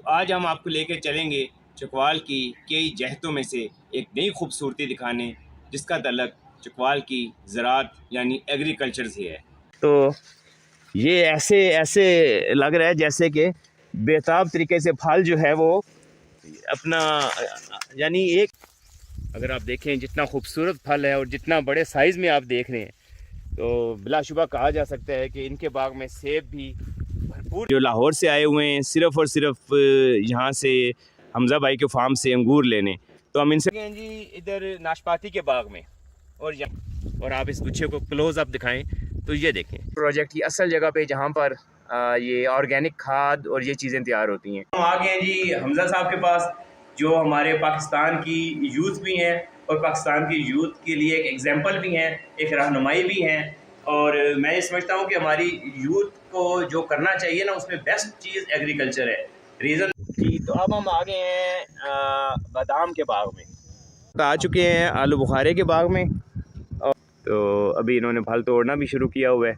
तो आज हम आपको लेकर चलेंगे चकवाल की कई जहतों में से एक नई खूबसूरती दिखाने, जिसका तल्लक चकवाल की ज़राअत यानी एग्रीकल्चर से है। तो ये ऐसे ऐसे लग रहा है जैसे कि बेताब तरीके से फल जो है वो अपना यानी एक, अगर आप देखें जितना खूबसूरत फल है और जितना बड़े साइज़ में आप देख रहे हैं, तो बिलाशुबा कहा जा सकता है कि इनके बाग में सेब भी भरपूर जो लाहौर से आए हुए हैं सिर्फ़ और सिर्फ यहाँ से हमज़ा भाई के फार्म से अंगूर लेने। तो हम इनसे जी इधर नाशपाती के बाग में और आप इस गुच्छे को क्लोज अप दिखाएं तो ये देखें प्रोजेक्ट की असल जगह पे जहाँ पर ये ऑर्गेनिक खाद और ये चीज़ें तैयार होती हैं। हम आ गए हैं जी हमज़ा साहब के पास, जो हमारे पाकिस्तान की यूथ भी हैं और पाकिस्तान की यूथ के लिए एक एग्जांपल भी हैं, एक रहनुमाई भी हैं। और मैं ये समझता हूँ कि हमारी यूथ को जो करना चाहिए ना, उसमें बेस्ट चीज़ एग्रीकल्चर है। रीज़न जी, तो अब हम आ गए हैं बादाम के बाग में, तो आ चुके हैं आलू बुखारे के बाग में। और तो अभी इन्होंने फल तोड़ना भी शुरू किया हुआ है,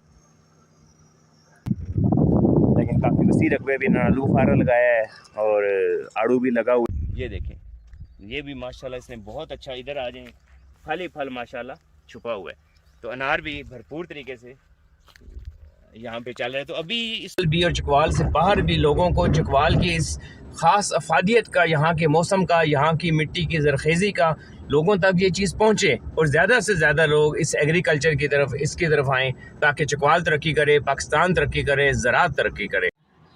लेकिन काफ़ी वसी रकबे भी इन्होंने आलू बुखारा लगाया है और आड़ू भी लगा हुआ है। ये देखें, ये भी माशाल्लाह इसने बहुत अच्छा, इधर आ जाएं, फल ही फल माशाल्लाह छुपा हुआ है। तो अनार भी भरपूर तरीके से यहाँ पे चल रहा है। तो अभी इस भी और चकवाल से बाहर भी लोगों को चकवाल की इस ख़ास अफादियत का, यहाँ के मौसम का, यहाँ की मिट्टी की ज़रखेज़ी का लोगों तक ये चीज़ पहुँचे और ज़्यादा से ज़्यादा लोग इस एग्रीकल्चर की तरफ, इसकी तरफ आएँ, ताकि चकवाल तरक्की करे, पाकिस्तान तरक्की करे, ज़राअत तरक्की करे।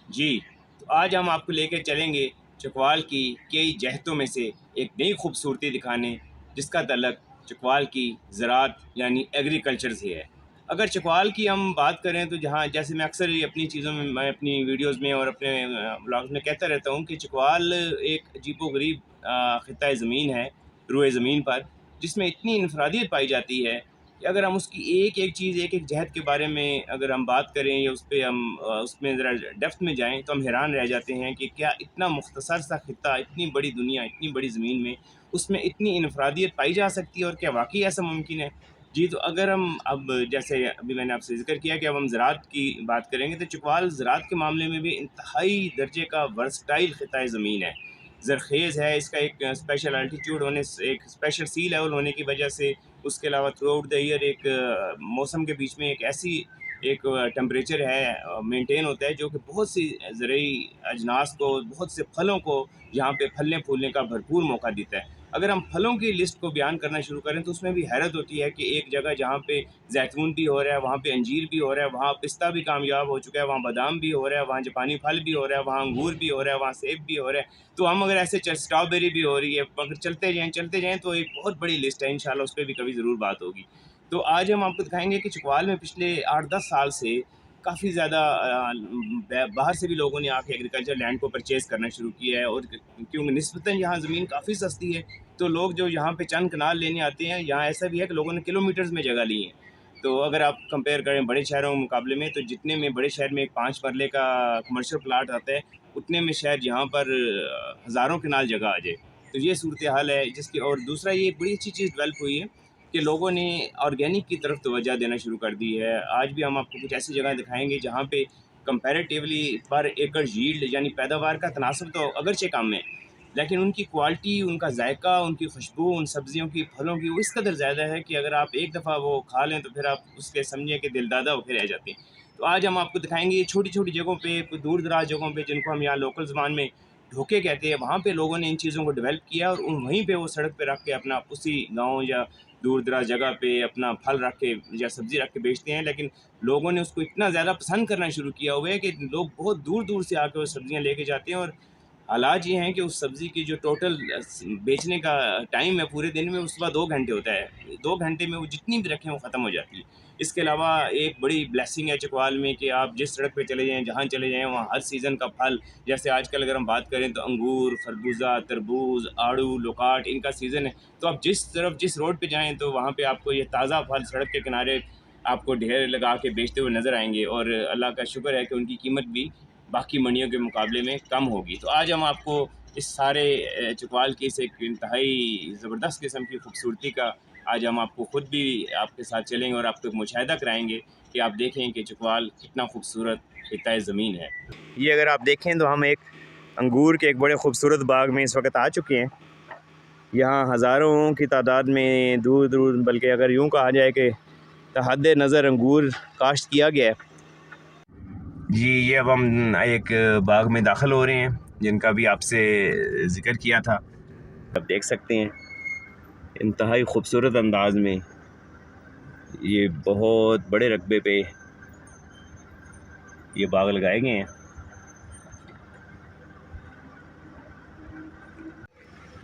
जी, तो आज हम आपको लेकर चलेंगे चकवाल की कई जहतों में से एक नई खूबसूरती दिखाने, जिसका तल्लक चकवाल की ज़राअत यानी एग्रीकल्चर से है। अगर चकवाल की हम बात करें तो जहाँ, जैसे मैं अक्सर अपनी चीज़ों में, मैं अपनी वीडियोज़ में और अपने ब्लॉग्स में कहता रहता हूँ कि चकवाल एक अजीबोगरीब ख़ित्ता ज़मीन है रूए ज़मीन पर, जिसमें इतनी इनफरादियत पाई जाती है कि अगर हम उसकी एक एक चीज़, एक एक जहत के बारे में अगर हम बात करें या उस पर हम उसमें ज़रा डेप्थ में जाएँ, तो हम हैरान रह जाते हैं कि क्या इतना मुख्तसर सा ख़ित्ता, इतनी बड़ी दुनिया, इतनी बड़ी ज़मीन में, उसमें इतनी इनफरादियत पाई जा सकती है और क्या वाक़ई ऐसा मुमकिन है? जी, तो अगर हम अब, जैसे अभी मैंने आपसे ज़िक्र किया कि अब हम ज़राअत की बात करेंगे, तो चकवाल ज़राअत के मामले में भी इंतहाई दर्जे का वर्सटाइल ख़ित्ता ज़मीन है। ज़रख़ेज़ है, इसका एक स्पेशल अल्टीट्यूड होने से, एक स्पेशल सी लेवल होने की वजह से, उसके अलावा थ्रू आउट द ईयर एक मौसम के बीच में एक ऐसी एक टेम्परेचर है मेंटेन होता है, जो कि बहुत सी ज़रूरी अजनास को, बहुत से फलों को यहाँ पे फलने फूलने का भरपूर मौका देता है। अगर हम फलों की लिस्ट को बयान करना शुरू करें तो उसमें भी हैरत होती है कि एक जगह जहाँ पे जैतून भी हो रहा है, वहाँ पे अंजीर भी हो रहा है, वहाँ पिस्ता भी कामयाब हो चुका है, वहाँ बादाम भी हो रहा है, वहाँ जापानी फल भी हो रहा है, वहाँ अंगूर भी हो रहा है, वहाँ सेब भी हो रहा है। तो हम अगर ऐसे स्ट्रॉबेरी भी हो रही है, अगर चलते जाएँ तो एक बहुत बड़ी लिस्ट है, इंशाल्लाह उस पर भी कभी ज़रूर बात होगी। तो आज हम आपको दिखाएँगे कि चकवाल में पिछले 8-10 साल से काफ़ी ज़्यादा बाहर से भी लोगों ने आके एग्रीकल्चर लैंड को परचेज़ करना शुरू किया है, और क्योंकि निस्बतन यहाँ ज़मीन काफ़ी सस्ती है, तो लोग जो यहाँ पे चंद कनाल लेने आते हैं, यहाँ ऐसा भी है कि लोगों ने किलोमीटर्स में जगह ली है। तो अगर आप कंपेयर करें बड़े शहरों के मुकाबले में, तो जितने में बड़े शहर में एक 5 मरले का कमर्शियल प्लाट आता है, उतने में शायद यहाँ पर हज़ारों कनाल जगह आ जाए। तो ये सूरत हाल है जिसकी, और दूसरा ये बड़ी अच्छी चीज़ डेवलप हुई है कि लोगों ने ऑर्गेनिक की तरफ तवज्जो देना शुरू कर दी है। आज भी हम आपको कुछ ऐसी जगह दिखाएँगे जहाँ पे कंपैरेटिवली पर एकड़ यील्ड यानी पैदावार का तनासब तो अगरचे कम है, लेकिन उनकी क्वालिटी, उनका जायका, उनकी खुशबू, उन सब्जियों की, फलों की, वो इस कदर ज़्यादा है कि अगर आप एक दफ़ा वो खा लें तो फिर आप उसके समझिए कि दिलदादा होकर रह जाते हैं। तो आज हम आपको दिखाएँगे ये छोटी-छोटी जगहों पे, दूर-दराज़ जगहों पे, जिनको हम यहाँ लोकल ज़ुबान में ढोके कहते हैं, वहाँ पे लोगों ने इन चीज़ों को डेवलप किया और वहीं पे वो सड़क पे रख के अपना उसी गाँव या दूर-दराज़ जगह पे अपना फल रख के या सब्ज़ी रख के बेचते हैं। लेकिन लोगों ने उसको इतना ज़्यादा पसंद करना शुरू किया हुआ है कि लोग बहुत दूर-दूर से आके वो सब्ज़ियाँ लेके जाते हैं, और हालात ये हैं कि उस सब्ज़ी की जो टोटल बेचने का टाइम है पूरे दिन में, वो सुबह 2 घंटे होता है। 2 घंटे में वो जितनी भी रखें वो ख़त्म हो जाती है। इसके अलावा एक बड़ी ब्लेसिंग है चकवाल में कि आप जिस सड़क पे चले जाएँ, जहाँ चले जाएँ, वहाँ हर सीज़न का फल, जैसे आजकल अगर हम बात करें तो अंगूर, खरबूजा, तरबूज, आड़ू, लोकाट, इनका सीज़न है। तो आप जिस तरफ, जिस रोड पे जाएँ, तो वहाँ पे आपको ये ताज़ा फल सड़क के किनारे आपको ढेर लगा के बेचते हुए नज़र आएँगे, और अल्लाह का शुक्र है कि उनकी कीमत भी बाकी मंडियों के मुकाबले में कम होगी। तो आज हम आपको इस सारे चकवाल की इस एक इंतहाई ज़बरदस्त किस्म की खूबसूरती का, आज हम आपको ख़ुद भी आपके साथ चलेंगे और आपको एक मुशाहिदा कराएँगे कि आप देखें कि चकवाल कितना खूबसूरत खित्ता ज़मीन है। ये अगर आप देखें तो हम एक अंगूर के एक बड़े ख़ूबसूरत बाग में इस वक्त आ चुके हैं। यहाँ हज़ारों की तादाद में दूर दूर, बल्कि अगर यूँ कहा जाए कि तहद नज़र अंगूर काश्त किया गया है जी। ये अब हम एक बाग में दाखिल हो रहे हैं जिनका भी आपसे ज़िक्र किया था। आप देख सकते हैं इंतहाई ख़ूबसूरत अंदाज में ये बहुत बड़े रकबे पे ये बाग लगाए गए हैं।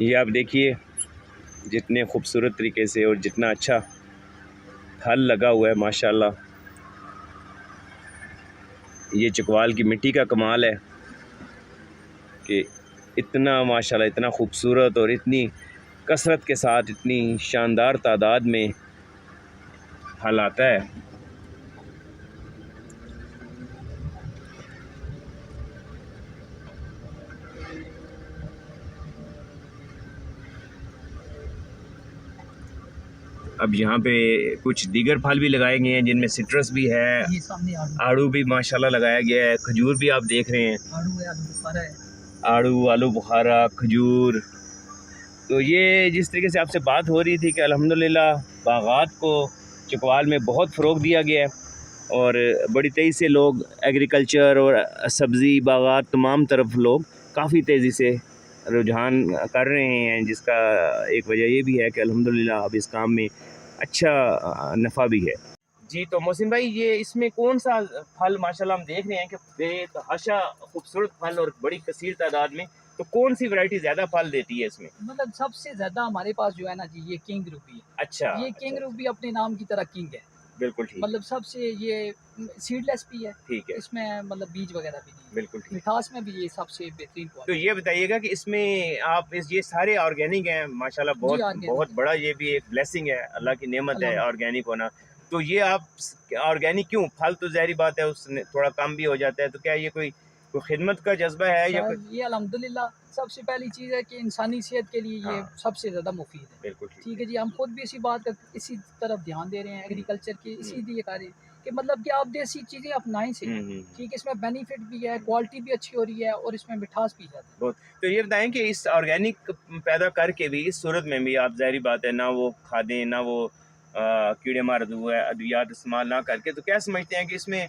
ये आप देखिए जितने खूबसूरत तरीके से और जितना अच्छा फल लगा हुआ है माशाल्लाह। ये चकवाल की मिट्टी का कमाल है कि इतना माशाल्लाह इतना खूबसूरत और इतनी कसरत के साथ इतनी शानदार तादाद में फल आता है। अब यहाँ पे कुछ दीगर फल भी लगाए गए हैं जिनमें सिट्रस भी है, आड़ू भी माशाल्लाह लगाया गया है, खजूर भी आप देख रहे हैं, आड़ू, आलू बुखारा, खजूर। तो ये जिस तरीके से आपसे बात हो रही थी कि अल्हम्दुलिल्लाह बागात को चकवाल में बहुत फ़रोग़ दिया गया है और बड़ी तेज़ी से लोग एग्रीकल्चर और सब्ज़ी बागात तमाम तरफ लोग काफ़ी तेज़ी से रुझान कर रहे हैं, जिसका एक वजह ये भी है कि अल्हम्दुलिल्लाह अब इस काम में अच्छा नफ़ा भी है जी। तो मोहसिन भाई ये इसमें कौन सा फल माशाल्लाह हम देख रहे हैं कि बेतहाशा खूबसूरत फल और बड़ी कसीर तादाद में, तो कौन सी वैरायटी ज़्यादा फल देती है इसमें? मतलब सबसे ज़्यादा हमारे पास जो है ना जी, ये किंग रूबी है। अच्छा, ये किंग रूबी अपने नाम की तरह किंग है। बिल्कुल ठीक। मतलब सबसे ये सीडलेस भी है, ठीक है, इसमें मतलब बीज वगैरह भी नहीं है। बिल्कुल ठीक। मिठास में भी ये सबसे बेहतरीन तो क्वालिटी। ये बताइएगा कि इसमें आप ये सारे ऑर्गेनिक हैं माशाल्लाह, बहुत बहुत बड़ा ये भी एक ब्लेसिंग है, अल्लाह की नेमत है ऑर्गेनिक होना। तो ये आप ऑर्गेनिक क्यों? फल तो ज़ाहिर बात है उसने थोड़ा कम भी हो जाता है, तो क्या ये कोई खिदमत का जज्बा है या ये अल्हम्दुलिल्लाह सबसे पहली चीज़ है कि इंसानी सेहत के लिए ये सबसे ज़्यादा मुफीद है। बिल्कुल ठीक है जी, हम खुद भी इसी बात का इसी तरफ ध्यान दे रहे हैं, एग्रीकल्चर के इसीलिए कर रहे हैं कि मतलब कि आप देसी चीज़ें अपनाएं से ठीक है, इसमें बेनिफिट भी है, क्वालिटी भी अच्छी हो रही है और इसमें मिठास भी है बहुत। तो ये बताएं कि इस ऑर्गेनिक पैदा करके भी इस सूरत में भी आप ज़ाहिर बात है ना वो खादें ना वो कीड़े मार अद्वियात इस्तेमाल ना करके, तो क्या समझते हैं कि इसमें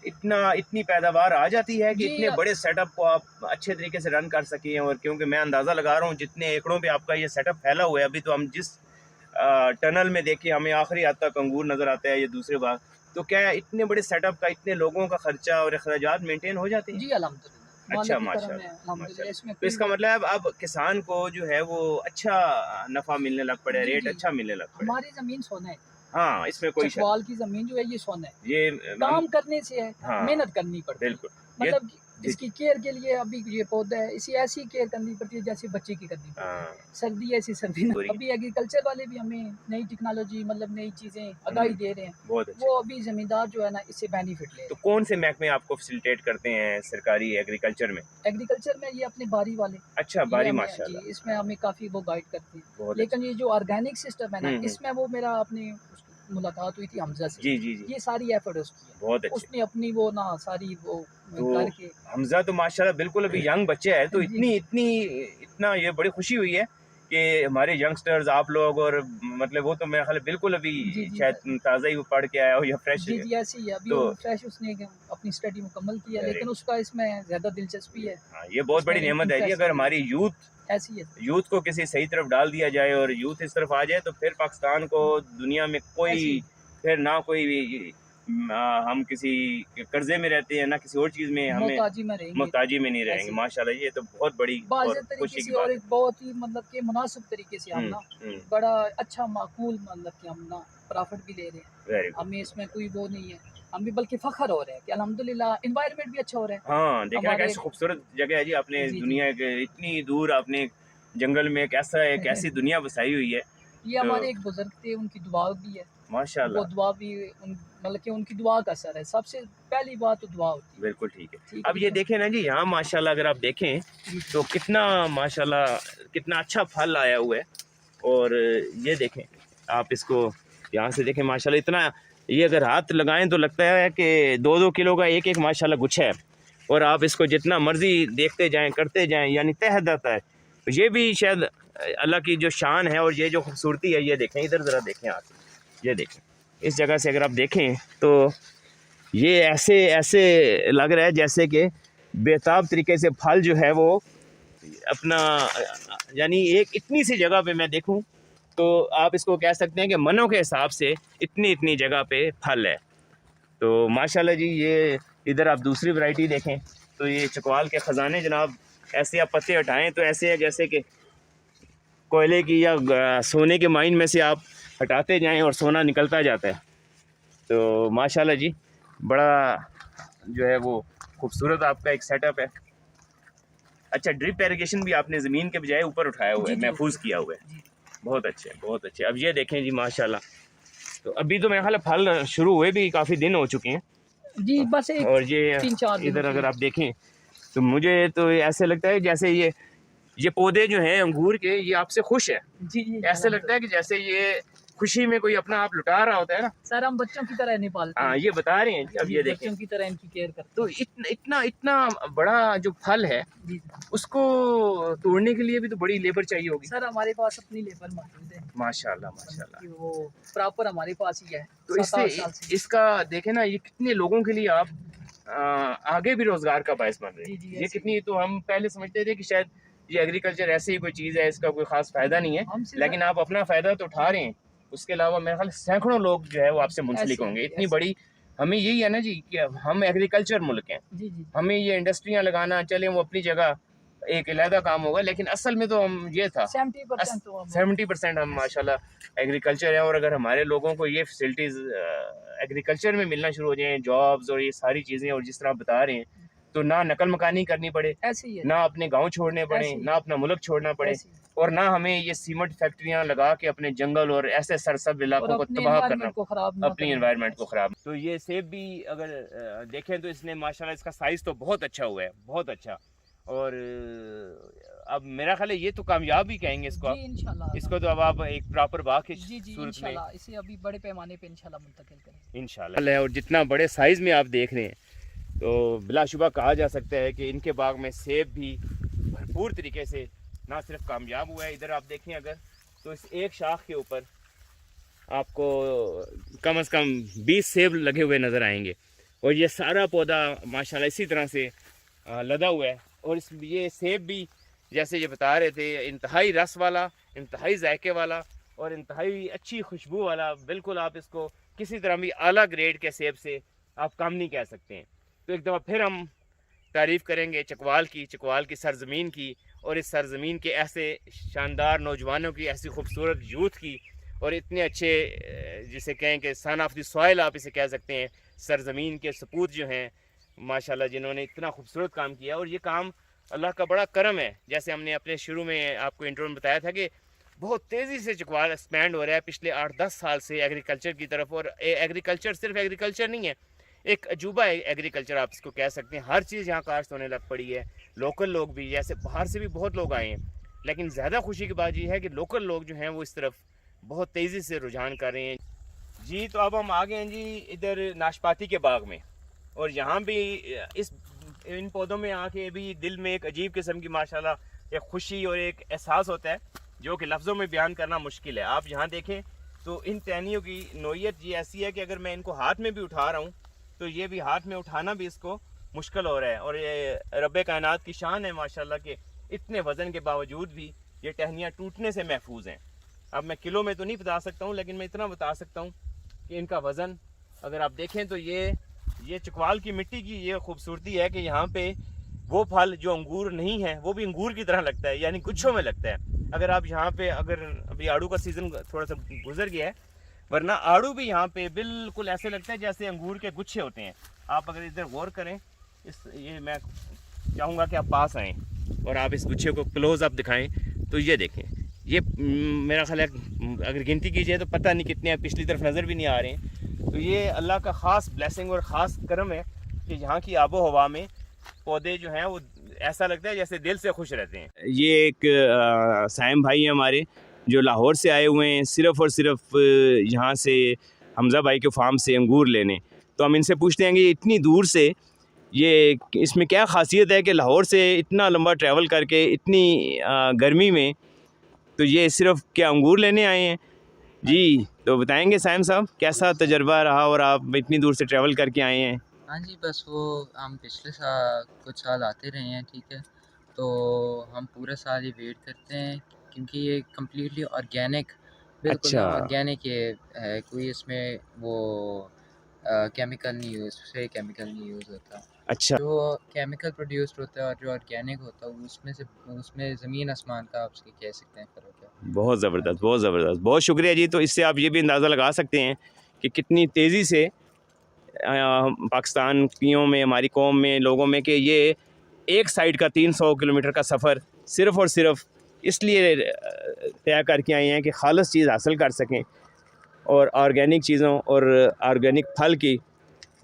इतनी पैदावार आ जाती है कि इतने बड़े सेटअप को आप अच्छे तरीके से रन कर सकें? और क्योंकि मैं अंदाज़ा लगा रहा हूँ जितने एकड़ों पे आपका ये सेटअप फैला हुआ है, अभी तो हम जिस टनल में देखें हमें आखिरी हद तक अंगूर नज़र आता है, ये दूसरे बाग, तो क्या इतने बड़े सेटअप का इतने लोगों का खर्चा और अखराजात मेंटेन हो जाते हैं? जी अल्हम्दुलिल्लाह। अच्छा माशाल्लाह। तो इसका मतलब अब किसान को जो है वो अच्छा नफ़ा मिलने लग पड़े, रेट अच्छा मिलने लग पड़े। हमारी ज़मीन सोना है। हाँ, इसमें कोई चकवाल की ज़मीन जो है ये सोना है। ये काम करने से है, मेहनत करनी पड़ती है। बिल्कुल। मतलब इसकी केयर के लिए अभी ये पौधा है, इसी ऐसी केयर करनी पड़ती है जैसे बच्चे की करनी पड़ती है। सर्दी ऐसी सर्दी में अभी एग्रीकल्चर वाले भी हमें नई टेक्नोलॉजी मतलब नई चीज़ें आगाही दे रहे हैं, वो अभी ज़मींदार जो है ना इससे बेनिफिट ले रहे हैं। तो कौन से महकमे आपको फैसिलिटेट करते हैं सरकारी एग्रीकल्चर में? एग्रीकल्चर में ये अपने बारी वाले। अच्छा, बारी माशाल्लाह जी, इसमें हमें काफ़ी वो गाइड करते हैं। लेकिन ये जो ऑर्गेनिक सिस्टम है ना, इसमें वो मेरा अपने मुलाकात हुई थी हमजा से। जी जी जी, ये सारी एफर्ट उसकी है, बहुत अच्छी। उसने अपनी वो ना सारी वो करके। हमजा तो माशाल्लाह बिल्कुल अभी यंग बच्चे हैं, तो इतना ये बड़ी खुशी हुई है कि हमारे यंगस्टर्स आप लोग, और मतलब वो तो मेरा ख्याल बिल्कुल अभी शायद ताज़ा ही पढ़ के आया हो या फ्रेश। जी ऐसी है अभी, तो फ्रेश उसने अपनी स्टडी मुकम्मल किया, लेकिन उसका इसमें ज़्यादा दिलचस्पी है। हाँ, ये बहुत बड़ी नेमत है जी, अगर हमारी यूथ ऐसी है, यूथ को किसी सही तरफ डाल दिया जाए और यूथ इस तरफ आ जाए, तो फिर पाकिस्तान को दुनिया में कोई फिर ना कोई हम किसी कर्जे में रहते हैं ना किसी और चीज़ में, हमें मोहताजी में नहीं रहेंगे। माशाल्लाह, ये तो बहुत बड़ी खुशी की बात है। बहुत ही मतलब कि मुनासिब तरीके से हम ना बड़ा अच्छा माकूल मतलब कि हम ना प्रॉफिट भी ले रहे हैं, हमें इसमें कोई वो नहीं है, हम भी बल्कि फख्र हो रहे हैं कि अल्हम्दुलिल्लाह एनवायरनमेंट भी अच्छा हो रहा है। हाँ, देखना कैसी खूबसूरत जगह है जी, आपने दुनिया के इतनी दूर आपने जंगल में एक ऐसी दुनिया बसाई हुई है। ये हमारे एक बुजुर्ग थे, उनकी दुआ भी है माशाल्लाह, वो दुआ भी मतलब कि उनकी दुआ का असर है, सबसे पहली बात तो दुआ होती है। बिल्कुल ठीक है। अब ये देखें ना जी, यहाँ माशाल्लाह अगर आप देखें तो कितना माशाल्लाह कितना अच्छा फल आया हुआ है, और ये देखें आप इसको यहाँ से देखें माशाल्लाह, इतना ये अगर हाथ लगाएं तो लगता है कि 2-2 किलो का एक माशाल्लाह गुच्छा है। और आप इसको जितना मर्ज़ी देखते जाएं, करते जाएं, यानी तह जाता है। ये भी शायद अल्लाह की जो शान है और ये जो खूबसूरती है, ये देखें, इधर ज़रा देखें आप, ये देखें इस जगह से अगर आप देखें तो ये ऐसे ऐसे लग रहा है जैसे कि बेताब तरीके से फल जो है वो अपना, यानी एक इतनी सी जगह पे मैं देखूं तो आप इसको कह सकते हैं कि मनों के हिसाब से इतनी इतनी जगह पे फल है। तो माशाल्लाह जी, ये इधर आप दूसरी वैरायटी देखें तो ये चकवाल के ख़जाने जनाब, ऐसे आप पत्ते हटाएं तो ऐसे है जैसे कि कोयले की या सोने के माइन में से आप हटाते जाएं और सोना निकलता जाता है। तो माशाल्लाह जी, बड़ा जो है वो खूबसूरत आपका एक सेटअप है। अच्छा, ड्रिप इरिगेशन भी आपने ज़मीन के बजाय ऊपर उठाया हुआ है, महफूज किया हुआ है। बहुत अच्छे, बहुत अच्छे। अब ये देखें जी माशाल्लाह, तो अभी तो मेरे ख्याल फल शुरू हुए भी काफ़ी दिन हो चुके हैं जी, बस एक और ये 3-4 दिन इधर अगर आप देखें तो मुझे तो ऐसे लगता है जैसे ये पौधे जो हैं अंगूर के, ये आपसे खुश है। जी, ऐसे लगता है कि जैसे ये खुशी में कोई अपना आप लुटा रहा होता है ना। सर हम बच्चों की तरह नहीं पालते। हाँ, ये बता रहे हैं। अब ये देखें, बच्चों की तरह इनकी केयर करते तो इतना इतना बड़ा जो फल है जी। उसको तोड़ने के लिए भी तो बड़ी लेबर चाहिए होगी। सर हमारे पास अपनी लेबर मौजूद है, माशाल्लाह माशाल्लाह। कि वो प्रॉपर हमारे पास ही है। तो इससे इसका देखें ना, ये कितने लोगों के लिए आप आगे भी रोजगार का बायस बन रहे हैं। ये कितनी, तो हम पहले समझते थे कि शायद ये एग्रीकल्चर ऐसे ही कोई चीज़ है, इसका कोई खास फायदा नहीं है, लेकिन आप अपना फायदा तो उठा रहे हैं। उसके अलावा मेरे ख्याल सैकड़ों लोग जो है वो आपसे मुंसलिक होंगे। इतनी बड़ी, हमें यही है ना जी कि हम एग्रीकल्चर मुल्क हैं, हमें ये इंडस्ट्रियाँ लगाना, चले वो अपनी जगह एक अलहदा काम होगा, लेकिन असल में तो हम ये था 70% हम माशाल्लाह एग्रीकल्चर है। और अगर हमारे लोगों को ये फैसिलिटीज़ एग्रीकल्चर में मिलना शुरू हो जाएँ, जॉब्स और ये सारी चीज़ें, और जिस तरह आप बता रहे हैं, तो ना नकल मकानी करनी पड़े, ना अपने गांव छोड़ने पड़े, ना अपना मुल्क छोड़ना पड़े, और ना हमें ये सीमेंट फैक्ट्रियां लगा के अपने जंगल और ऐसे सरसब्ज इलाकों को तबाह करना, अपनी एनवायरनमेंट को ख़राब। तो ये सेब भी अगर देखें तो इसने माशाल्लाह इसका साइज़ तो बहुत अच्छा हुआ है, बहुत अच्छा। और अब मेरा ख्याल है ये तो कामयाब ही कहेंगे इसको आप, इंशाल्लाह। इसको तो अब आप एक प्रॉपर बाग की सूरत में इसे अभी बड़े पैमाने पे इंशाल्लाह मुंतकिल करेंगे इंशाल्लाह। और जितना बड़े साइज़ में आप देख रहे हैं तो बिलाशुबा कहा जा सकता है कि इनके बाग में सेब भी भरपूर तरीके से ना सिर्फ कामयाब हुआ है। इधर आप देखें अगर तो इस एक शाख के ऊपर आपको कम से कम 20 सेब लगे हुए नज़र आएंगे, और ये सारा पौधा माशाल्लाह इसी तरह से लदा हुआ है। और ये सेब भी जैसे ये बता रहे थे, इंतहाई रस वाला, इंतहाई जायके वाला और इंतहाई अच्छी खुशबू वाला। बिल्कुल आप इसको किसी तरह भी आला ग्रेड के सेब से आप कम नहीं कह सकते हैं। तो एक दफ़ा फिर हम तारीफ़ करेंगे चकवाल की सरज़मीन की, और इस सरज़मीन के ऐसे शानदार नौजवानों की, ऐसी खूबसूरत यूथ की, और इतने अच्छे जिसे कहें कि सन ऑफ द सॉइल आप इसे कह सकते हैं, सरज़मीन के सपूत जो हैं माशाल्लाह, जिन्होंने इतना खूबसूरत काम किया। और ये काम अल्लाह का बड़ा करम है। जैसे हमने अपने शुरू में आपको इंट्रो में बताया था कि बहुत तेज़ी से चकवाल एक्सपैंड हो रहा है पिछले 8-10 साल से एग्रीकल्चर की तरफ। और एग्रीकल्चर सिर्फ एग्रीकल्चर नहीं है, एक अजूबा है एग्रीकल्चर, आप इसको कह सकते हैं। हर चीज़ यहाँ काश्त होने लग पड़ी है। लोकल लोग भी, जैसे बाहर से भी बहुत लोग आए हैं, लेकिन ज़्यादा खुशी की बात यह है कि लोकल लोग जो हैं वो इस तरफ बहुत तेज़ी से रुझान कर रहे हैं जी। तो अब हम आ गए हैं जी इधर नाशपाती के बाग में, और यहाँ भी इन पौधों में आके भी दिल में एक अजीब किस्म की माशाल्लाह एक खुशी और एक एहसास होता है जो कि लफ्ज़ों में बयान करना मुश्किल है। आप यहाँ देखें तो इन टहनियों की नोयत ये ऐसी है कि अगर मैं इनको हाथ में भी उठा रहा हूँ तो ये भी हाथ में उठाना भी इसको मुश्किल हो रहा है। और ये रब्बे कायनात की शान है माशाल्लाह के इतने वज़न के बावजूद भी ये टहनियाँ टूटने से महफूज हैं। अब मैं किलो में तो नहीं बता सकता हूँ, लेकिन मैं इतना बता सकता हूँ कि इनका वज़न अगर आप देखें तो ये चकवाल की मिट्टी की ये खूबसूरती है कि यहाँ पे वो फल जो अंगूर नहीं है वो भी अंगूर की तरह लगता है, यानी गुच्छों में लगता है। अगर आप यहाँ पे, अगर अभी आड़ू का सीज़न थोड़ा सा गुजर गया है, वरना आड़ू भी यहाँ पे बिल्कुल ऐसे लगता है जैसे अंगूर के गुच्छे होते हैं। आप अगर इधर गौर करें, ये मैं चाहूँगा कि आप पास आएँ और आप इस गुच्छे को क्लोज अप दिखाएं तो ये देखें, ये मेरा ख्याल है अगर गिनती कीजिए तो पता नहीं कितने हैं, पिछली तरफ नज़र भी नहीं आ रहे हैं। तो ये अल्लाह का ख़ास ब्लेसिंग और ख़ास करम है कि यहाँ की आबो हवा में पौधे जो हैं वो ऐसा लगता है जैसे दिल से खुश रहते हैं। ये एक साइम भाई हैं हमारे जो लाहौर से आए हुए हैं सिर्फ़ और सिर्फ यहाँ से हमज़ा भाई के फार्म से अंगूर लेने। तो हम इनसे पूछते हैं कि इतनी दूर से ये इसमें क्या ख़ासियत है कि लाहौर से इतना लंबा ट्रैवल करके इतनी गर्मी में तो ये सिर्फ़ क्या अंगूर लेने आए हैं? जी, तो बताएंगे साइम साहब कैसा तजर्बा रहा और आप इतनी दूर से ट्रैवल करके आए हैं? हाँ जी, बस वो हम पिछले कुछ साल आते रहे हैं, ठीक है। तो हम पूरे साल ही वेट करते हैं क्योंकि ये कम्प्लीटली ऑर्गेनिक, बिल्कुल ना अच्छा, ऑर्गेनिक ये है। कोई इसमें वो केमिकल नहीं यूज़ होता। अच्छा। जो केमिकल प्रोड्यूस्ड होता है और जो ऑर्गेनिक होता है उसमें ज़मीन आसमान का आप उसकी कह सकते हैं फ़र्क है। बहुत हाँ ज़बरदस्त, जी। बहुत ज़बरदस्त। बहुत शुक्रिया जी। तो इससे आप ये भी अंदाज़ा लगा सकते हैं कि कितनी तेज़ी से पाकिस्तानियों में, हमारी कौम में, लोगों में कि ये एक साइड का 300 किलोमीटर का सफ़र सिर्फ़ और सिर्फ़ इसलिए तय करके आए हैं कि ख़ालिस चीज़ हासिल कर सकें और ऑर्गेनिक चीज़ों और ऑर्गेनिक फल की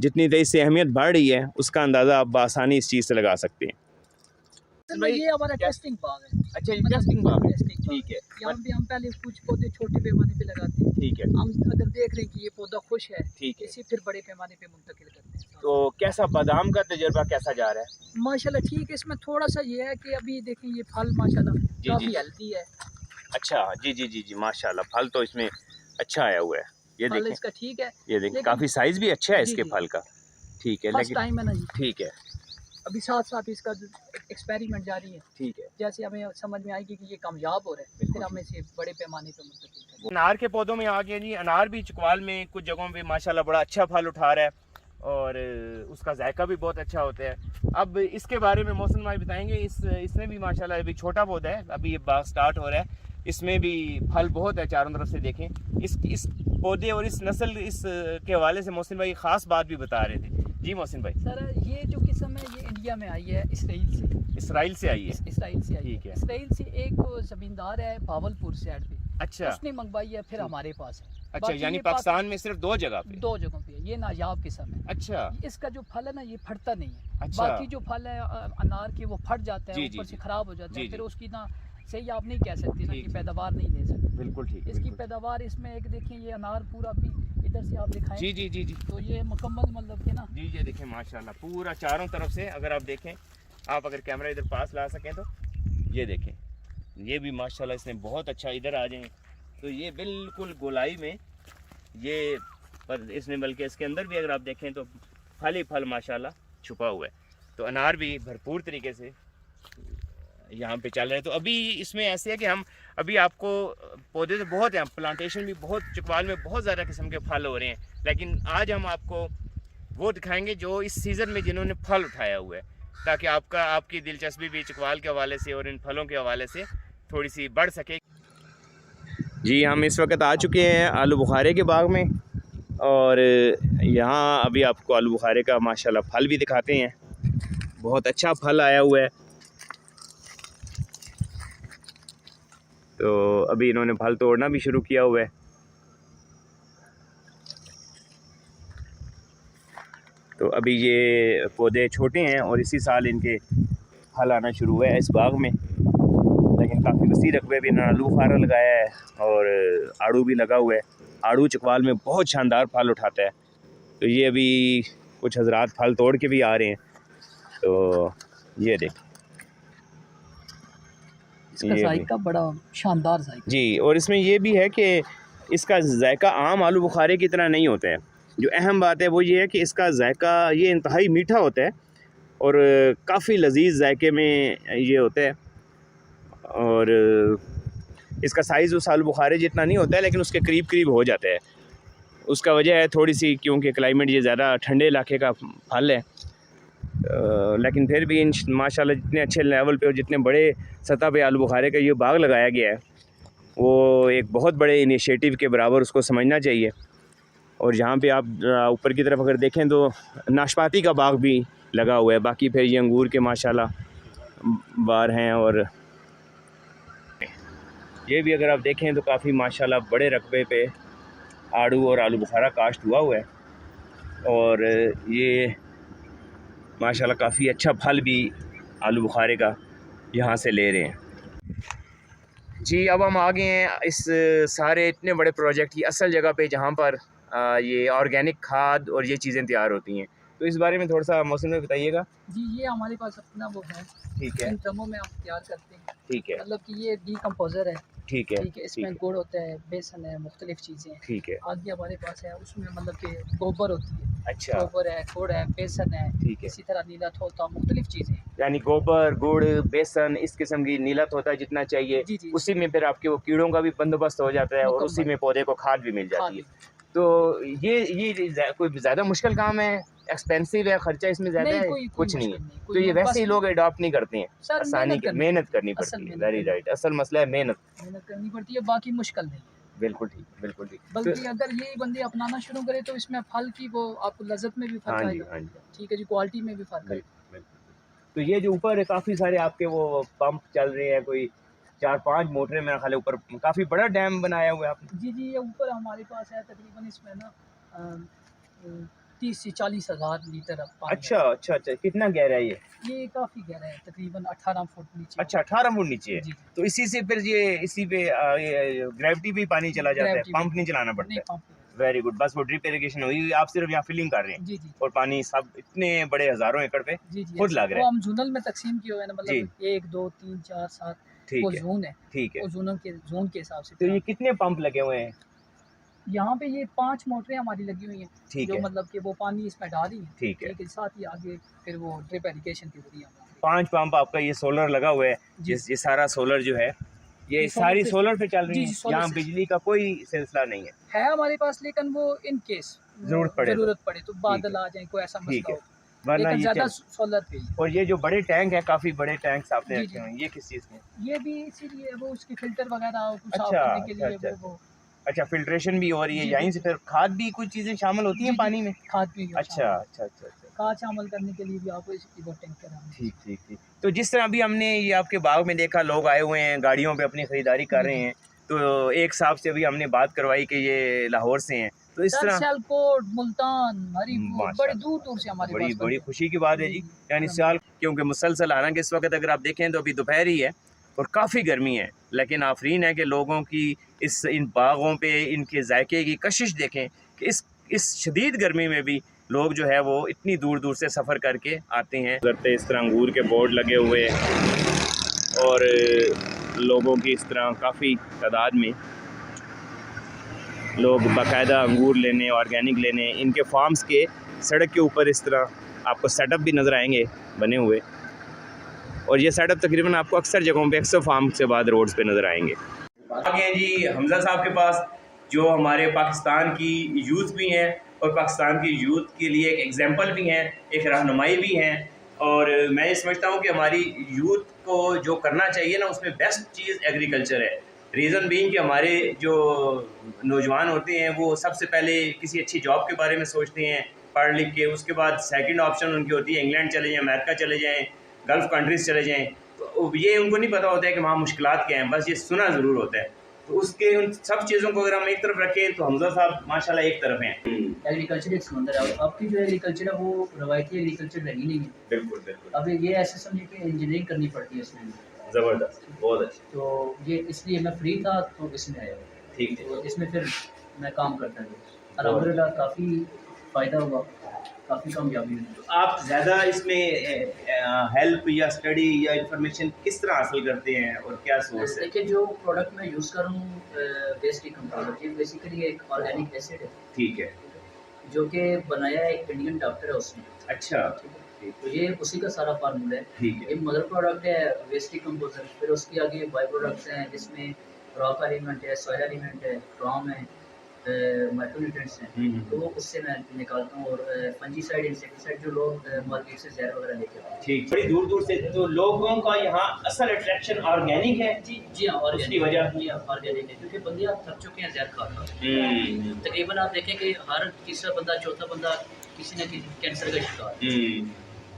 जितनी तेज़ी से अहमियत बढ़ रही है, उसका अंदाज़ा आप बआसानी इस चीज़ से लगा सकते हैं। भाई, ये हमारा टेस्टिंग बाग है। अच्छा, ये टेस्टिंग बाग है। टेस्टिंग ठीक है, यहाँ पे हम पहले कुछ पौधे छोटे पैमाने पे लगाते हैं। ठीक है, हम अगर देख रहे हैं कि ये पौधा खुश है, ठीक है। इसे फिर बड़े पैमाने पे मुंतकिल करते हैं। तो कैसा बादाम का तजुर्बा कैसा जा रहा है? माशाल्लाह ठीक है। इसमें थोड़ा सा ये है कि अभी देखें ये फल माशाल्लाह जी, काफ़ी जी। हेल्दी है। अच्छा, जी, जी, जी, जी, माशाल्लाह फल तो इसमें अच्छा आया हुआ है। ये फल देखें, इसका ठीक है, ये देखें, लेकिन काफ़ी साइज़ भी अच्छा है जी, इसके जी। फल का। ठीक है, फर्स्ट लेकिन टाइम है ना जी। ठीक है, अभी साथ-साथ इसका जो एक्सपेरिमेंट जारी है। ठीक है। जैसे हमें समझ में आएगी कि ये कामयाब हो रहा है, फिर हम इसे बड़े पैमाने पे मुंतकिल करेंगे। अनार के पौधों में आ गए जी। अनार भी चकवाल में कुछ जगहों पे माशाल्लाह बड़ा अच्छा फल उठा रहा है और उसका जायका भी बहुत अच्छा होता है। अब इसके बारे में मोहसिन भाई बताएंगे। इसमें भी माशाल्लाह अभी छोटा पौधा है, अभी ये बाग स्टार्ट हो रहा है। इसमें भी फल बहुत है, चारों तरफ से देखें। इस पौधे और इस नस्ल के हवाले से मोहसिन भाई ख़ास बात भी बता रहे थे। जी मोहसिन भाई। सर ये जो किस्म है ये इंडिया में आई है इसराइल से। इसराइल से आई है? इसराइल से आई ठीक है। इसराइल से एक ज़मींदार है भावलपुर साइड पे, अच्छा, उसने मंगवाई है, फिर हमारे पास है। अच्छा, बाकी यानी ये पाकिस्तान में सिर्फ दो जगह पे? दो जगहों पे है। ये नायाब किस्म है। अच्छा, इसका जो फल है ना ये फटता नहीं है। अच्छा। बाकी जो फल है अनार के वो फट जाता है, जी, जी, ऊपर से जी। खराब हो जाता जी, है, जी। फिर उसकी ना सही आप नहीं कह सकती ना ठीक, कि ठीक। पैदावार नहीं ले सकते। बिल्कुल ठीक, इसकी बिल्कुल। पैदावार इसमें एक देखें ये अनार पूरा भी इधर से आप दिखाएं जी, जी, जी, जी। तो ये मुकम्मल मतलब कि ना जी, ये देखें माशाल्लाह पूरा चारों तरफ से अगर आप देखें, आप अगर कैमरा इधर पास ला सकें तो ये देखें, ये भी माशाल्लाह इसने बहुत अच्छा, इधर आ जाएं तो ये बिल्कुल गोलाई में ये पर इसने, बल्कि इसके अंदर भी अगर आप देखें तो फल ही फल माशाल्लाह छुपा हुआ है। तो अनार भी भरपूर तरीके से यहाँ पे चल रहे हैं। तो अभी इसमें ऐसे है कि हम अभी आपको पौधे तो बहुत हैं, प्लांटेशन भी बहुत, चकवाल में बहुत ज़्यादा किस्म के फल हो रहे हैं, लेकिन आज हम आपको वो दिखाएंगे जो इस सीज़न में जिन्होंने फल उठाया हुआ है, ताकि आपकी दिलचस्पी भी चकवाल के हवाले से और इन फलों के हवाले से थोड़ी सी बढ़ सके। जी, हम इस वक्त आ चुके हैं आलू बुखारे के बाग में और यहाँ अभी आपको आलू बुखारे का माशाल्लाह फल भी दिखाते हैं। बहुत अच्छा फल आया हुआ है। तो अभी इन्होंने फल तोड़ना भी शुरू किया हुआ है। तो अभी ये पौधे छोटे हैं और इसी साल इनके फल आना शुरू हुआ है इस बाग में, लेकिन काफ़ी वसी रकबे भी इन्होंने आलू बुखारा लगाया है और आड़ू भी लगा हुआ है। आड़ू चकवाल में बहुत शानदार फल उठाता है। तो ये अभी कुछ हजरात फल तोड़ के भी आ रहे हैं। तो ये देखें, इसका जायका बड़ा शानदार जायका जी। और इसमें ये भी है कि इसका जायका आम आलू बुखारे की तरह नहीं होता है। जो अहम बात है वो ये है कि इसका जायका ये इंतहाई मीठा होता है और काफ़ी लजीज जायके में ये होता है। और इसका साइज़ उस आलू बुखारे जितना नहीं होता है, लेकिन उसके करीब करीब हो जाता है। उसका वजह है थोड़ी सी, क्योंकि क्लाइमेट ये ज़्यादा ठंडे इलाके का फल है। लेकिन फिर भी इन माशाल्लाह जितने अच्छे लेवल पे और जितने बड़े सतह पे आलू बुखारे का ये बाग लगाया गया है, वो एक बहुत बड़े इनिशिएटिव के बराबर उसको समझना चाहिए। और यहाँ पे आप ऊपर की तरफ अगर देखें तो नाशपाती का बाग भी लगा हुआ है। बाकी फिर ये अंगूर के माशाल्लाह बार हैं और ये भी अगर आप देखें तो काफ़ी माशाल्लाह बड़े रकबे पे आड़ू और आलू बुखारा काश्त हुआ हुआ है और ये माशाल्लाह काफ़ी अच्छा फल भी आलू बुखारे का यहाँ से ले रहे हैं। जी, अब हम आ गए हैं इस सारे इतने बड़े प्रोजेक्ट की असल जगह पे, जहाँ पर ये ऑर्गेनिक खाद और ये चीज़ें तैयार होती हैं। तो इस बारे में थोड़ा सा मौसम में बताइएगा। जी ये हमारे पास अपना वो है, ठीक है इन ड्रमों में हम तैयार करते हैं। ठीक है मतलब कि ये डीकम्पोजर है, ठीक है ठीक है, इसमें गुड़ होता है, बेसन है, मुख्तलिफ चीज़ें। ठीक है। आगे हमारे पास है, उसमें मतलब कि गोबर होती है, अच्छा गोबर है, गुड़ है, बेसन है, ठीक है। इसी तरह नीला थोता, मुख्तलिफ चीज़ें। यानी गोबर गुड़ बेसन इस किस्म की नीलत होता है जितना चाहिए, जी जी उसी में फिर आपके वो कीड़ों का भी बंदोबस्त हो जाता है और उसी मुकम्मल में पौधे को खाद भी मिल खाद जाती है। भी। तो कोई ज़्यादा मुश्किल काम है, एक्सपेंसिव है, खर्चा इसमें ज़्यादा नहीं है? कोई कुछ नहीं है। मुश्किल नहीं, तो ये बस वैसे ही लोग अडॉप्ट नहीं करते हैं, सर आसानी के मेहनत करनी असल पड़ती है। मेहनत वेरी करनी राइट, असल मसला है मेहनत। करनी पड़ती है, बाकी मुश्किल नहीं है। बिल्कुल ठीक, बिल्कुल ठीक। बल्कि अगर यही बंदे अपनाना शुरू करें तो इसमें फल की वो आपको लज़्ज़त में भी हाँ फ़र्क जी आएगा, हाँ जी ठीक है जी, क्वालिटी में भी फ़र्क आएगा। बिल्कुल बिल्कुल। तो ये जो ऊपर काफ़ी सारे आपके वो पंप चल रहे हैं, कोई 4-5 मोटरें मेरा ख्याल है ऊपर, काफ़ी बड़ा डैम बनाया हुआ है आपने। जी जी ये ऊपर हमारे पास है तकरीबन इसमें ना 30 से 40 हज़ार लीटर अब पानी अच्छा अच्छा अच्छा, कितना गहरा है ये? ये काफ़ी गहरा है, तकरीबन 18 फुट नीचे। अच्छा 18 फुट नीचे है। जी जी तो इसी से फिर ये इसी पे ग्रेविटी भी पानी चला जाता है, ग्रेविटी पंप नहीं चलाना पड़ता नहीं है। पंप वेरी गुड, बस वो ड्रिप इरिगेशन हुई, आप सिर्फ यहाँ फिलिंग कर रहे हैं जी जी और पानी सब इतने बड़े हज़ारों एकड़ पे जी जी खुद ऐसा। लग रहा वो है। हम जोनल में तकसीम किए हुए हैं ना, मतलब 1 2 3 4 7 ठीक वो है जोन है, ठीक है। वो जोन के हिसाब से। तो ये कितने पंप लगे हुए हैं? यहाँ पे ये 5 मोटरें हमारी लगी हुई हैं, ठीक जो है मतलब कि वो पानी इसमें डाल रही हैं, ठीक है। ठीक है, साथ ही आगे फिर वो ड्रिप इरिगेशन के जरिए हम 5 पंप आपका ये सोलर लगा हुआ है, जी ये सारा सोलर जो है ये सारी सोलर पे चल रही जी है, जी सोलर यहाँ से बिजली का कोई सिलसिला नहीं है। हमारे पास, लेकिन वो इन केस ज़रूरत पड़े ज़रूरत पड़े तो ठीक बादल है आ जाए, कोई ऐसा ठीक मसला है, हो, वरना लेकिन ये ज़्यादा चल। सोलर पे ही। और ये जो बड़े टैंक हैं, काफ़ी बड़े टैंक्स आपने जी रखे जी हुए हैं, ये किस चीज़ के हैं? ये भी इसीलिए वो उसके फिल्टर वगैरह को साफ अच्छा करने के अच्छा लिए अच्छा वो अच्छा, फिल्ट्रेशन भी हो रही है जी यहीं जी से, फिर खाद भी कुछ चीज़ें शामिल होती हैं जी पानी में? खाद भी अच्छा अच्छा अच्छा अच्छा, खाद शामिल करने के लिए भी आपको इसकी वो टैंकर है। ठीक ठीक ठीक। तो जिस तरह अभी हमने ये आपके बाग में देखा, लोग आए हुए हैं गाड़ियों पे अपनी ख़रीदारी कर जी रहे जी हैं, तो एक साहब से अभी हमने बात करवाई कि ये लाहौर से हैं, तो इस सर तरह सियालकोट, मुल्तान, हरीपुर, बड़े दूर दूर से हमारे बड़ी पास बड़ी बंदे खुशी की बात है जी जी। जी यानी अलहम्दुलिल्लाह। साल, क्योंकि मुसलसल, हालांकि इस वक्त अगर आप देखें तो अभी दोपहर ही है और काफ़ी गर्मी है, लेकिन आफरीन है कि लोगों की इन बागों पे इनके जायके की कशिश देखें कि इस शदीद गर्मी में भी लोग जो है वो इतनी दूर दूर से सफ़र करके आते हैं। गुजरते इस तरह अंगूर के बोर्ड लगे हुए हैं और लोगों की इस तरह काफ़ी तादाद में लोग बाकायदा अंगूर लेने, ऑर्गेनिक लेने, इनके फार्म्स के सड़क के ऊपर इस तरह आपको सेटअप भी नज़र आएंगे बने हुए, और ये सेटअप तकरीबन आपको अक्सर जगहों पे, अक्सर फार्म से बाद रोड्स पे नज़र आएंगे। आगे हैं जी हमज़ा साहब के पास, जो हमारे पाकिस्तान की यूथ भी हैं और पाकिस्तान की यूथ के लिए एक एग्जांपल भी हैं, एक रहनुमाई भी हैं, और मैं ये समझता हूँ कि हमारी यूथ को जो करना चाहिए ना, उसमें बेस्ट चीज़ एग्रीकल्चर है। रीज़न बीइंग कि हमारे जो नौजवान होते हैं वो सबसे पहले किसी अच्छी जॉब के बारे में सोचते हैं पढ़ लिख के, उसके बाद सेकंड ऑप्शन उनकी होती है इंग्लैंड चले जाएं, अमेरिका चले जाएं, गल्फ़ कंट्रीज़ चले जाएं। तो ये उनको नहीं पता होता है कि वहाँ मुश्किलात क्या हैं, बस ये सुना ज़रूर होता है। तो उसके उन सब चीज़ों को अगर हम एक तरफ रखें तो हमज़ा साहब माशाल्लाह एक तरफ हैं। एग्रीकल्चर एक समंदर है, आपकी जो एग्रीकल्चर है वो रवायती एग्रीकल्चर रही नहीं है। बिल्कुल बिल्कुल, अब ये ऐसे समझे कि इंजीनियरिंग करनी पड़ती है इसमें, ज़बरदस्त, बहुत अच्छा, तो ये इसलिए मैं फ्री था तो इसमें आया, ठीक है। तो इसमें फिर मैं काम करता था, अल्हम्दुलिल्लाह काफ़ी फ़ायदा हुआ, काफ़ी कामयाबी हुई। तो आप ज़्यादा इसमें हेल्प या स्टडी या इंफॉर्मेशन किस तरह हासिल करते हैं और क्या सोर्स है? देखिए जो प्रोडक्ट मैं यूज़ कर रहा हूँ वेस्ट डिकम्पोजर, ये बेसिकली एक ऑर्गेनिक एसिड है, ठीक है, जो कि बनाया एक इंडियन डॉक्टर है उसने। अच्छा, तो ये उसी का सारा फार्मूला है। ठीक है, ये मदर प्रोडक्ट है वेस्ट डिकम्पोजर, फिर उसके आगे बाई प्रोडक्ट्स हैं जिसमें रॉक एलिमेंट है, सॉइल एलिमेंट है, क्रोम है, माइक्रोन्यूट्रिएंट्स हैं, तो वो उससे मैं निकालता हूँ, और फंजीसाइड, इंसेक्टिसाइड जो लोग मार्केट से जहर वगैरह लेके आते हैं। ठीक, बड़ी दूर दूर से, तो लोगों का यहाँ असल अट्रैक्शन ऑर्गेनिक है। जी हाँ, और उसकी वजह ऑर्गेनिक है, क्योंकि बंदे आप थक चुके हैं जहर खा। तकरीबन आप देखें कि हर तीसरा बंदा, चौथा बंदा किसी न किसी कैंसर का शिकार है,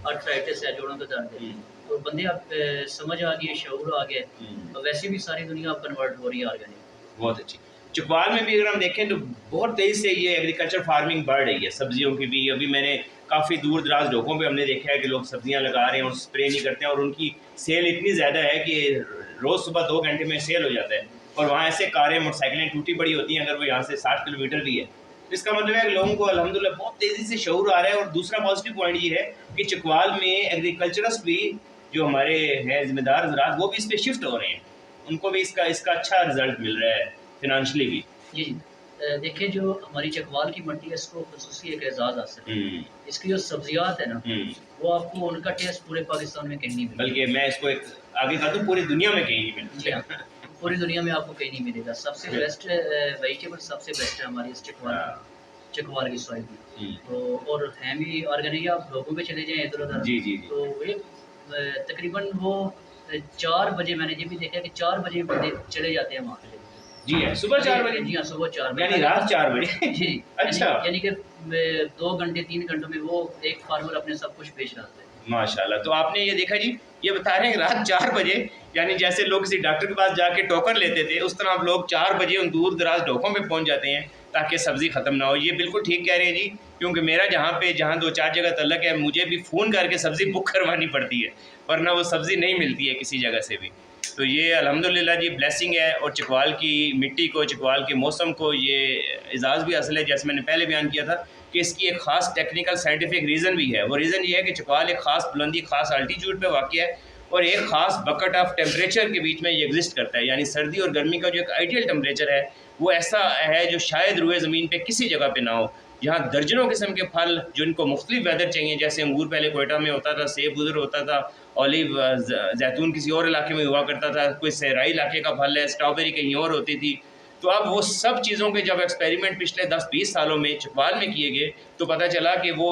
आर्थराइटिस है, जोड़ों का दर्द है, तो बंदे आप समझ आ गई, शऊर आ गया, तो वैसे भी सारी दुनिया कन्वर्ट हो रही है ऑर्गेनिक। बहुत अच्छी। चकवाल में भी अगर हम देखें तो बहुत तेज़ी से ये एग्रीकल्चर फार्मिंग बढ़ रही है, सब्जियों की भी। अभी मैंने काफ़ी दूर दराज लोगों पे हमने देखा है कि लोग सब्जियां लगा रहे हैं और स्प्रे नहीं करते हैं, और उनकी सेल इतनी ज़्यादा है कि रोज़ सुबह 2 घंटे में सेल हो जाता है। और वहाँ ऐसे कारें, मोटरसाइकिलें टूटी पड़ी होती हैं अगर वो यहाँ से 60 किलोमीटर भी है। तो इसका मतलब है कि लोगों को अल्हम्दुलिल्लाह बहुत तेज़ी से शऊर आ रहा है। और दूसरा पॉजिटिव पॉइंट ये है कि चकवाल में एग्रीकल्चरस्ट भी जो हमारे हैं ज़िम्मेदार ज़रात, वो भी इस पर शिफ्ट हो रहे हैं, उनको भी इसका अच्छा रिजल्ट मिल रहा है फिनंशियली भी। जी देखिए, जो हमारी चकवाल की मट्टी है इसको खुसूसी एक एजाज़ हासिल है। इसकी जो सब्जियात है ना, वो आपको उनका टेस्ट पूरे पाकिस्तान में कहीं नहीं मिलेगा, बल्कि मैं इसको एक आगे कर दूँ, पूरी दुनिया में कहीं नहीं मिलेगा। जी हाँ, पूरी दुनिया में आपको कहीं नहीं मिलेगा। सबसे बेस्ट वेजिटेबल सबसे बेस्ट है हमारी इस चकवाल की सॉइल की। तो और हैं भी ऑर्गेनिक, आप लोगों पे चले जाएँ इधर उधर, जी जी तो एक तकरीबन वो 4 बजे मैंने ये भी देखा कि 4 बजे बंदे चले जाते हैं वहाँ पे। जी है, सुबह 4 बजे? जी हाँ, सुबह 4 बजे, यानी रात 4 बजे? जी। अच्छा, यानी कि 2 घंटे 3 घंटों में वो एक फार्मर अपने सब कुछ बेच रहा है। माशाल्लाह। तो आपने ये देखा जी, ये बता रहे हैं रात 4 बजे, यानी जैसे लोग किसी डॉक्टर के पास जाके टोकन लेते थे, उस तरह अब लोग 4 बजे उन दूर दराज डोकों पे पहुंच जाते हैं ताकि सब्ज़ी ख़त्म ना हो। ये बिल्कुल ठीक कह रहे हैं जी, क्योंकि मेरा जहाँ 2-4 जगह तल्लक है, मुझे भी फ़ोन करके सब्ज़ी बुक करवानी पड़ती है, वरना वो सब्ज़ी नहीं मिलती है किसी जगह से भी। तो ये अल्हम्दुलिल्लाह जी ब्लेसिंग है, और चकवाल की मिट्टी को, चकवाल के मौसम को ये एजाज़ भी हासिल है। जैसे मैंने पहले बयान किया था कि इसकी एक ख़ास टेक्निकल साइंटिफिक रीज़न भी है। वो रीज़न ये है कि चकवाल एक ख़ास बुलंदी, ख़ास अल्टीट्यूड पे वाक़ है, और एक ख़ास बकेट ऑफ टेम्परेचर के बीच में ये एग्जिस्ट करता है। यानी सर्दी और गर्मी का जो एक आइडियल टेम्परेचर है, वो ऐसा है जो शायद रुए ज़मीन पे किसी जगह पे ना हो। यहाँ दर्जनों किस्म के फल जिनको मुख्तलिफ वेदर चाहिए, जैसे अंगूर पहले कोयटा में होता था, सेब उधर होता था, ऑलिव जैतून किसी और इलाके में हुआ करता था, कोई सहराई इलाके का फल है, स्ट्रॉबेरी कहीं और होती थी। तो अब वो सब चीज़ों के जब एक्सपेरिमेंट पिछले 10-20 सालों में चकवाल में किए गए, तो पता चला कि वो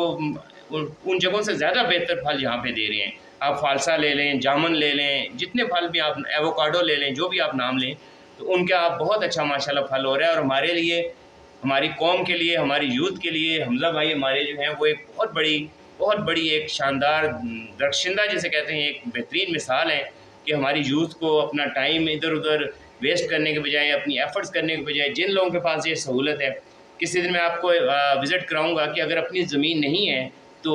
उन जगहों से ज़्यादा बेहतर फल यहाँ पे दे रहे हैं। आप फालसा ले लें, जामुन ले लें, जितने फल भी आप, एवोकाडो ले लें, जो भी आप नाम लें, तो उनका आप बहुत अच्छा माशाल्लाह फल हो रहा है। और हमारे लिए, हमारी कौम के लिए, हमारी यूथ के लिए हमज़ा भाई हमारे जो हैं वो एक बहुत बड़ी एक शानदार दरख्शिंदा जिसे कहते हैं, एक बेहतरीन मिसाल है कि हमारी यूथ को अपना टाइम इधर उधर वेस्ट करने के बजाय, अपनी एफ़र्ट्स करने के बजाय, जिन लोगों के पास ये सहूलत है, किसी दिन मैं आपको विज़िट कराऊंगा कि अगर अपनी ज़मीन नहीं है तो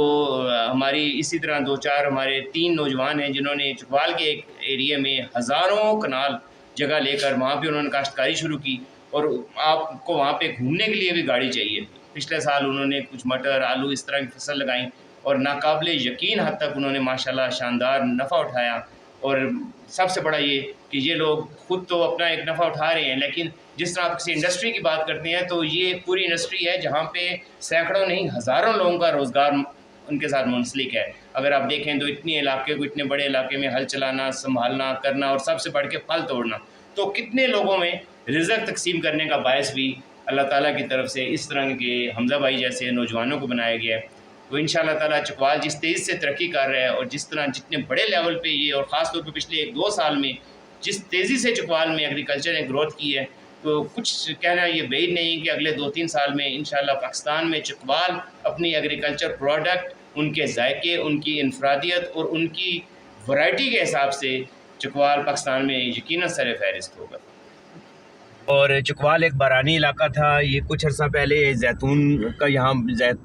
हमारी इसी तरह 2-4 हमारे 3 नौजवान हैं जिन्होंने चकवाल के एक एरिया में हज़ारों कनाल जगह लेकर वहाँ पे उन्होंने काश्तकारी शुरू की, और आपको वहाँ पे घूमने के लिए भी गाड़ी चाहिए। पिछले साल उन्होंने कुछ मटर, आलू इस तरह की फसल लगाई, और नाकाबिले यकीन हद तक उन्होंने माशाल्लाह शानदार नफ़ा उठाया। और सबसे बड़ा ये कि ये लोग खुद तो अपना एक नफ़ा उठा रहे हैं, लेकिन जिस तरह आप किसी इंडस्ट्री की बात करते हैं, तो ये पूरी इंडस्ट्री है जहाँ पे सैकड़ों नहीं हज़ारों लोगों का रोज़गार उनके साथ मुंसलिक है। अगर आप देखें तो इतने इलाके को, इतने बड़े इलाके में हल चलाना, संभालना, करना, और सबसे बढ़ के फल तोड़ना, तो कितने लोगों में रिज़्क़ तकसीम करने का बायस भी अल्लाह ताला की तरफ से इस तरह के हमज़ा भाई जैसे नौजवानों को बनाया गया है। तो इंशाअल्लाह ताला चकवाल जिस तेज़ी से तरक्की कर रहा है, और जिस तरह जितने बड़े लेवल पे ये, और ख़ास तौर पे पिछले 1-2 साल में जिस तेज़ी से चकवाल में एग्रीकल्चर ने ग्रोथ की है, तो कुछ कहना ये बैद नहीं कि अगले 2-3 साल में इंशाअल्लाह पाकिस्तान में चकवाल अपनी एग्रीकल्चर प्रोडक्ट, उनके जायके, उनकी इनफरादियत और उनकी वैरायटी के हिसाब से चकवाल पाकिस्तान में यकीनन सर फहरिस्त होगा। और चकवाल एक बारानी इलाका था। ये कुछ अर्सा पहले जैतून का, यहाँ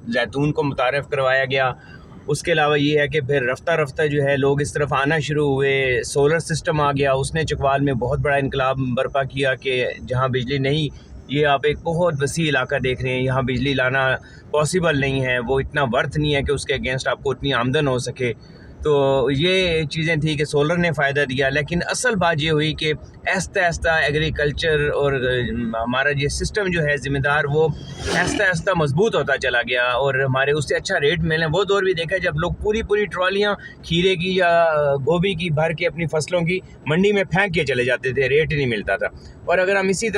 जैतून को मुतारफ़ करवाया गया। उसके अलावा ये है कि फिर रफ्ता रफ्ता जो है लोग इस तरफ आना शुरू हुए, सोलर सिस्टम आ गया, उसने चकवाल में बहुत बड़ा इनकलाब बर्पा किया कि जहाँ बिजली नहीं, ये आप एक बहुत वसी इलाका देख रहे हैं, यहाँ बिजली लाना पॉसिबल नहीं है, वो इतना वर्थ नहीं है कि उसके अगेंस्ट आपको इतनी आमदन हो सके। तो ये चीज़ें थी कि सोलर ने फ़ायदा दिया, लेकिन असल बात ये हुई कि आहिस्ता आहिस्ता एग्रीकल्चर और हमारा ये सिस्टम जो है ज़िम्मेदार, वो आहिस्ता आहिस्ता मजबूत होता चला गया, और हमारे उससे अच्छा रेट मिले। वो दौर भी देखा जब लोग पूरी ट्रॉलियाँ खीरे की या गोभी की भर के अपनी फसलों की मंडी में फेंक के चले जाते थे, रेट नहीं मिलता था। और अगर हम इसी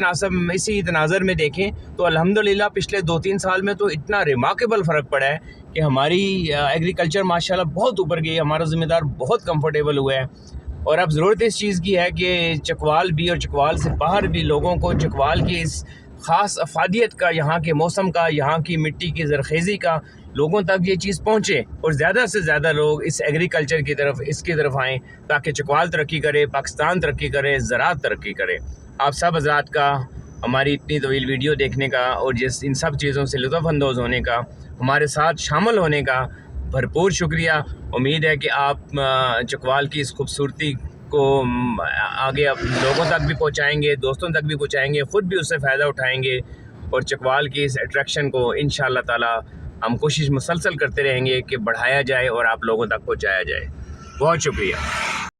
तनाज़र में देखें तो अल्हम्दुलिल्लाह पिछले 2-3 साल में तो इतना रिमार्केबल फ़र्क पड़ा है कि हमारी एग्रीकल्चर माशाल्लाह बहुत ऊपर गई, हमारा ज़िम्मेदार बहुत कंफर्टेबल हुआ है। और अब ज़रूरत इस चीज़ की है कि चकवाल भी और चकवाल से बाहर भी लोगों को चकवाल की इस ख़ास अफादियत का, यहाँ के मौसम का, यहाँ की मिट्टी की ज़रखेज़ी का लोगों तक ये चीज़ पहुँचे, और ज़्यादा से ज़्यादा लोग इस एग्रीकल्चर की तरफ, इसकी तरफ आएँ, ताकि चकवाल तरक्की करे, पाकिस्तान तरक्की करे, ज़राअत तरक्की करे। आप सब हज़रात का हमारी इतनी तवील वीडियो देखने का और इन सब चीज़ों से लुत्फ़अंदोज़ होने का, हमारे साथ शामिल होने का भरपूर शुक्रिया। उम्मीद है कि आप चकवाल की इस खूबसूरती को आगे लोगों तक भी पहुंचाएंगे, दोस्तों तक भी पहुंचाएंगे, ख़ुद भी उससे फ़ायदा उठाएंगे, और चकवाल की इस अट्रैक्शन को इंशाअल्लाह ताला हम कोशिश मुसलसल करते रहेंगे कि बढ़ाया जाए और आप लोगों तक पहुँचाया जाए। बहुत शुक्रिया।